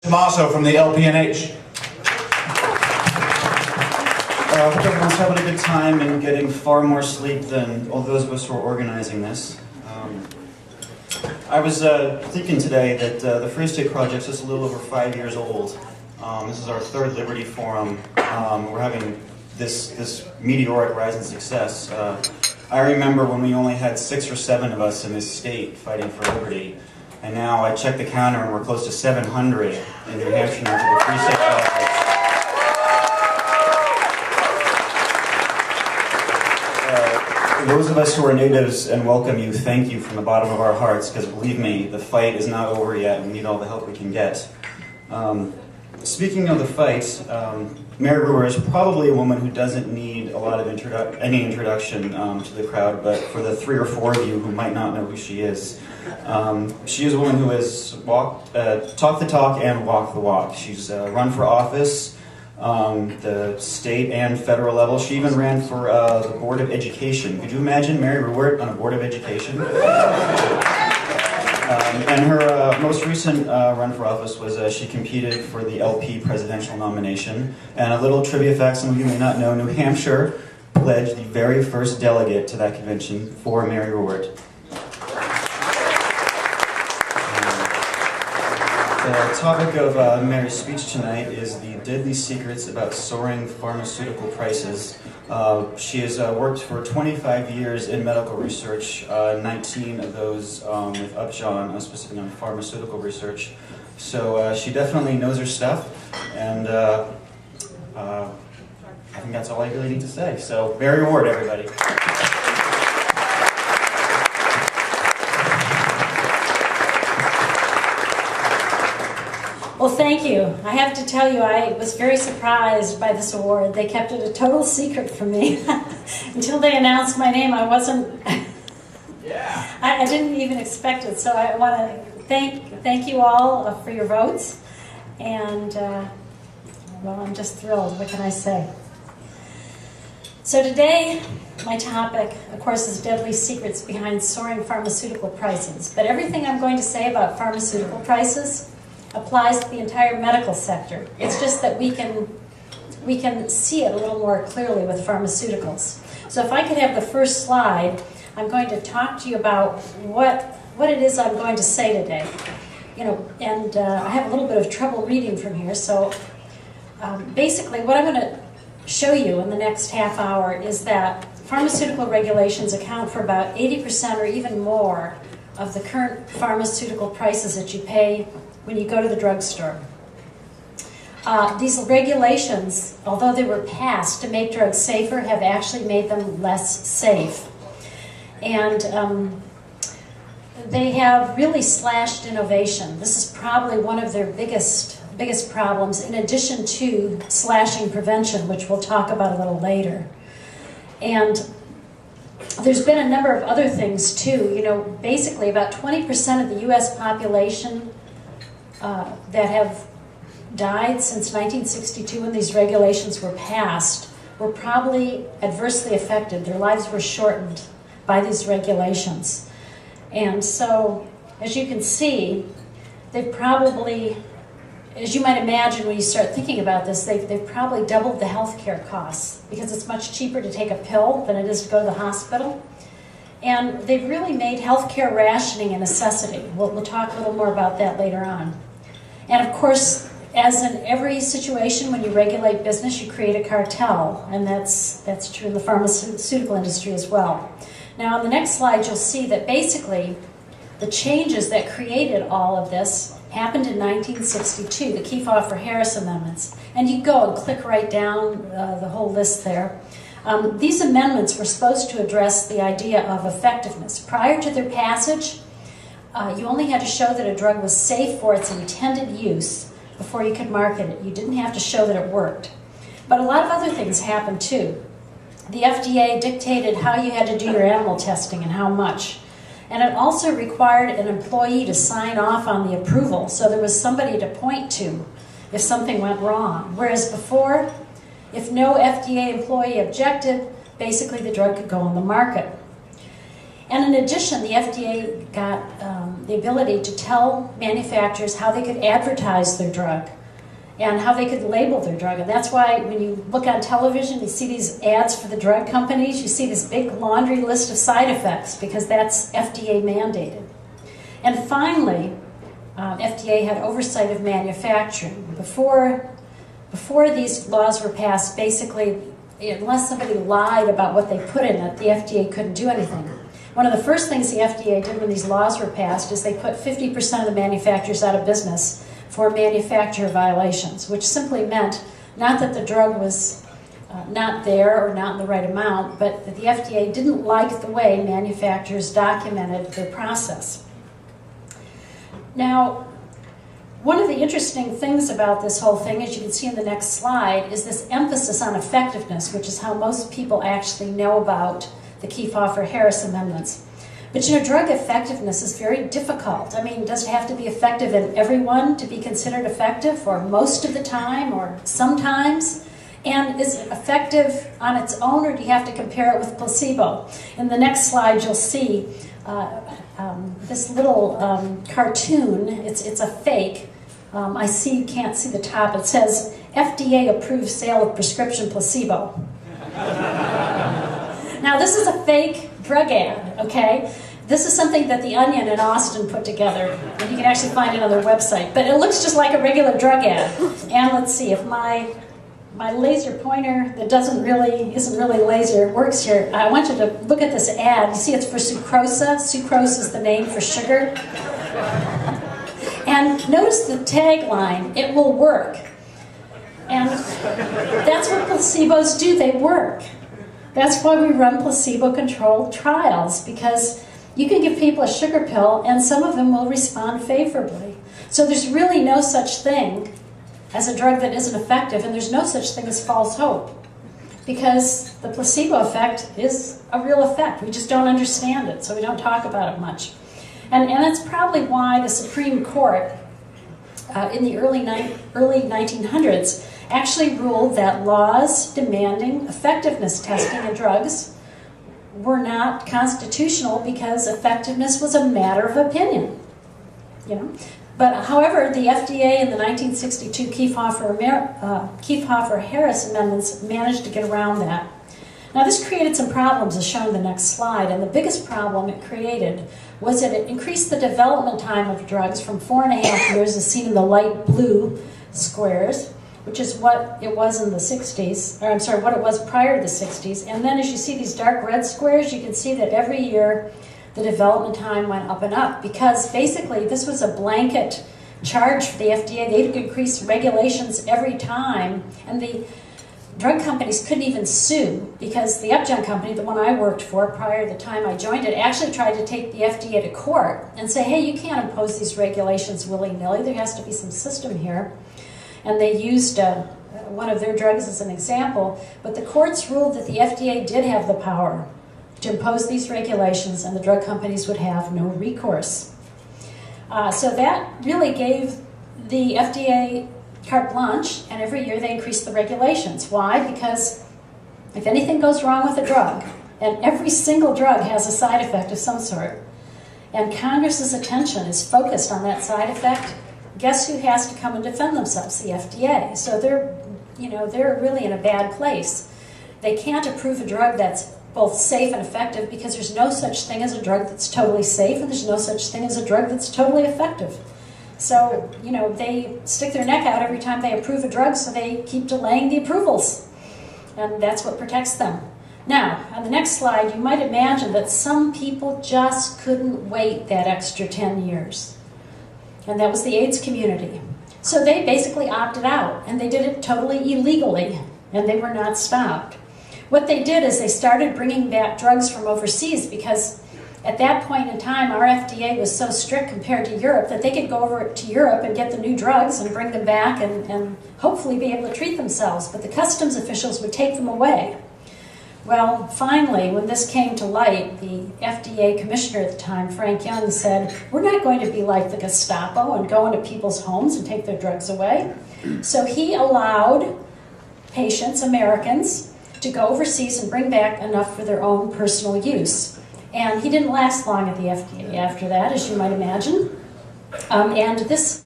Tommaso from the LPNH. I hope everyone's having a good time and getting far more sleep than all those of us who are organizing this. I was thinking today that the Free State Project is just a little over 5 years old. This is our third Liberty Forum. We're having this meteoric rise in success. I remember when we only had 6 or 7 of us in this state fighting for liberty. And now I checked the counter and we're close to 700 in New Hampshire now to the Free State Project. Those of us who are natives and welcome you, thank you from the bottom of our hearts, because believe me, the fight is not over yet and we need all the help we can get. Speaking of the fight, Mary Ruwart is probably a woman who doesn't need a lot of any introduction to the crowd, but for the 3 or 4 of you who might not know who she is a woman who has talked the talk and walked the walk. She's run for office, the state and federal level. She even ran for the Board of Education. Could you imagine Mary Ruwart on a Board of Education? And her most recent run for office was she competed for the LP presidential nomination. And a little trivia fact, some of you may not know, New Hampshire pledged the very first delegate to that convention for Mary Ruwart. The topic of Mary's speech tonight is the deadly secrets about soaring pharmaceutical prices. She has worked for 25 years in medical research, 19 of those with Upjohn, specifically on pharmaceutical research. So she definitely knows her stuff, and I think that's all I really need to say. So, Mary Ruwart, everybody. Well, thank you. I have to tell you, I was very surprised by this award. They kept it a total secret from me. Until they announced my name, I wasn't... Yeah. I didn't even expect it. So I want to thank you all for your votes. And, well, I'm just thrilled. What can I say? So today, my topic, of course, is deadly secrets behind soaring pharmaceutical prices. But everything I'm going to say about pharmaceutical prices applies to the entire medical sector. It's just that we can see it a little more clearly with pharmaceuticals. So if I could have the first slide, I'm going to talk to you about what it is I'm going to say today. You know, and I have a little bit of trouble reading from here, so basically what I'm going to show you in the next half hour is that pharmaceutical regulations account for about 80% or even more of the current pharmaceutical prices that you pay when you go to the drugstore. These regulations, although they were passed to make drugs safer, have actually made them less safe. And they have really slashed innovation. This is probably one of their biggest problems, in addition to slashing prevention, which we'll talk about a little later. And there's been a number of other things too. You know, basically about 20% of the US population that have died since 1962 when these regulations were passed were probably adversely affected. Their lives were shortened by these regulations. And so, as you can see, they've probably, as you might imagine when you start thinking about this, they've probably doubled the healthcare costs because it's much cheaper to take a pill than it is to go to the hospital. And they've really made healthcare rationing a necessity. We'll talk a little more about that later on. And of course, as in every situation when you regulate business, you create a cartel, and that's true in the pharmaceutical industry as well. Now on the next slide, you'll see that basically the changes that created all of this happened in 1962, the Kefauver-Harris amendments. And you go and click right down the whole list there. These amendments were supposed to address the idea of effectiveness. Prior to their passage, you only had to show that a drug was safe for its intended use before you could market it. You didn't have to show that it worked. But a lot of other things happened too. The FDA dictated how you had to do your animal testing and how much. And it also required an employee to sign off on the approval, so there was somebody to point to if something went wrong. Whereas before, if no FDA employee objected, basically the drug could go on the market. And in addition, the FDA got the ability to tell manufacturers how they could advertise their drug and how they could label their drug. And that's why when you look on television, you see these ads for the drug companies, you see this big laundry list of side effects because that's FDA mandated. And finally, FDA had oversight of manufacturing. Before these laws were passed, basically, unless somebody lied about what they put in it, the FDA couldn't do anything. One of the first things the FDA did when these laws were passed is they put 50% of the manufacturers out of business for manufacturer violations, which simply meant not that the drug was not there or not in the right amount, but that the FDA didn't like the way manufacturers documented their process. Now, one of the interesting things about this whole thing, as you can see in the next slide, is this emphasis on effectiveness, which is how most people actually know about the Kefauver-Harris amendments. But you know, drug effectiveness is very difficult. I mean, does it have to be effective in everyone to be considered effective, or most of the time, or sometimes? And is it effective on its own, or do you have to compare it with placebo? In the next slide, you'll see this little cartoon. It's a fake. I can't see the top. It says, FDA approved sale of prescription placebo. Now, this is a fake drug ad, okay? This is something that The Onion in Austin put together, and you can actually find it on their website. But it looks just like a regular drug ad. And let's see, if my laser pointer that isn't really laser works here, I want you to look at this ad. You see it's for sucrosa. Sucrose is the name for sugar. And notice the tagline, it will work. And that's what placebos do, they work. That's why we run placebo-controlled trials, because you can give people a sugar pill and some of them will respond favorably. So there's really no such thing as a drug that isn't effective, and there's no such thing as false hope, because the placebo effect is a real effect. We just don't understand it, so we don't talk about it much. And that's probably why the Supreme Court in the early 1900s actually ruled that laws demanding effectiveness testing of drugs were not constitutional because effectiveness was a matter of opinion. You know? But however, the FDA in the 1962 Kefauver-Harris amendments managed to get around that. Now this created some problems as shown in the next slide, and the biggest problem it created was that it increased the development time of drugs from 4.5 years, as seen in the light blue squares, which is what it was in the 60s, or I'm sorry, what it was prior to the 60s. And then as you see these dark red squares, you can see that every year the development time went up and up, because basically this was a blanket charge for the FDA. They could increase regulations every time, and the drug companies couldn't even sue, because the Upjohn company, the one I worked for prior to the time I joined it, actually tried to take the FDA to court and say, hey, you can't impose these regulations willy-nilly. There has to be some system here. And they used one of their drugs as an example, but the courts ruled that the FDA did have the power to impose these regulations, and the drug companies would have no recourse. So that really gave the FDA carte blanche, and every year they increased the regulations. Why? Because if anything goes wrong with a drug, and every single drug has a side effect of some sort, and Congress's attention is focused on that side effect, guess who has to come and defend themselves? The FDA. So they're really in a bad place. They can't approve a drug that's both safe and effective, because there's no such thing as a drug that's totally safe, and there's no such thing as a drug that's totally effective. So, they stick their neck out every time they approve a drug, so they keep delaying the approvals. And that's what protects them. Now, on the next slide, you might imagine that some people just couldn't wait that extra 10 years. And that was the AIDS community. So they basically opted out, and they did it totally illegally, and they were not stopped. What they did is they started bringing back drugs from overseas, because at that point in time, our FDA was so strict compared to Europe that they could go over to Europe and get the new drugs and bring them back and hopefully be able to treat themselves. But the customs officials would take them away. Well, finally, when this came to light, the FDA commissioner at the time, Frank Young, said, we're not going to be like the Gestapo and go into people's homes and take their drugs away. So he allowed patients, Americans, to go overseas and bring back enough for their own personal use. And he didn't last long at the FDA after that, as you might imagine. And this